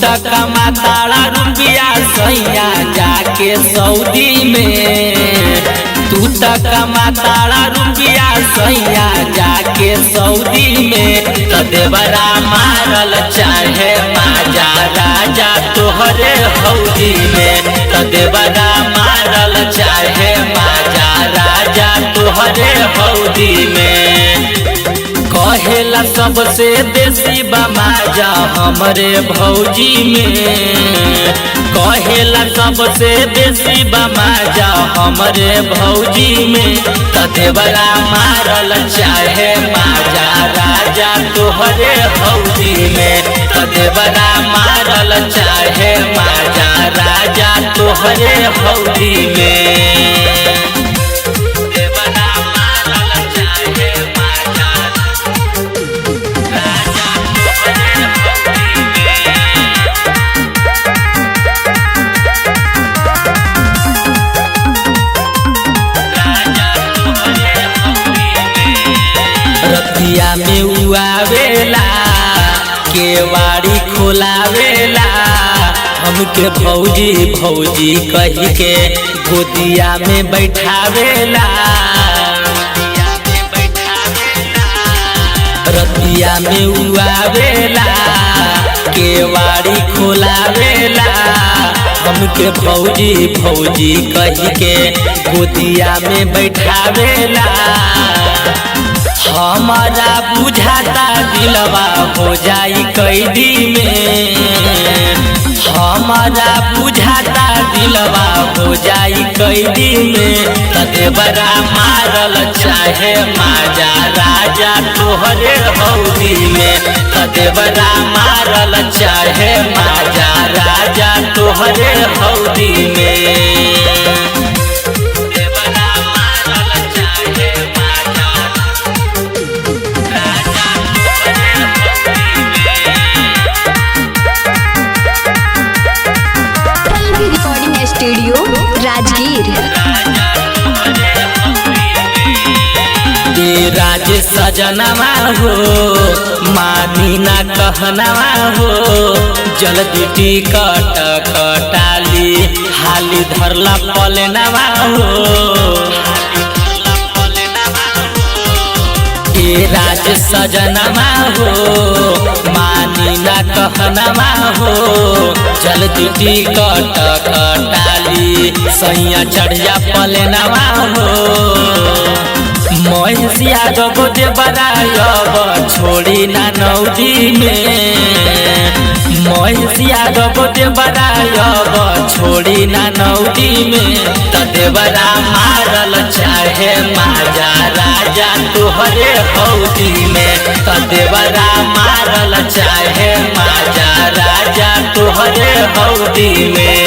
त कमाताड़ा रुपया सैया जाके सऊदी में, तू त कमाताड़ा रुपया सैया जाके सऊदी में। त देवरा मारल चाहे माजा राजा तोहरे हौदी में, त देवरा मारल चाहे माजा राजा तोहरे हौदी में। कहेला सबसे देसी बमाजा हमरे भौजी में, कहेला सबसे देसी बमाजा हमरे भौजी में। त देवरा मारल चाहे माजा राजा तोहरे हौदी में, त देवरा मारल चाहे माजा राजा तोहरे हौदी में। रतिया में उआवेला केवाड़ी खोलावेला, हमके भौजी भौजी कही के गोदिया में बैठावेला। रतिया में उआवेला केवाड़ी खोलावेला, हमके भौजी भौजी कही के गोदिया में बैठावेला। हमारा बुझाता दिलवा हो जाई कैदी में, हमारा बुझाता दिलवा हो जाई कैदी में। त देवरा मारल चाहे माजा राजा तोहरे हौदी में, त देवरा मारल चाहे माजा राजा तोहरे हौदी में। स्टूडियो राजगीर। राज सजनवा हो मानी ना कहनवा हो, जल्दी टिकट कटाली हाली धरला पलनवा हो। राज सजनवा हो मानी ना कहनवा हो, जल्दी टिकट कटाली सैया चढ़िया पलनवा हो। महिषिया जब देवरायब छोड़ी ना नौदी में, महिषिया जब देवरायब छोड़ी ना नौदी में। त देवरा मारल चाहे माजा राजा तोहरे हौदी में, त देवरा मारल चाहे माजा राजा तोहरे हौदी में।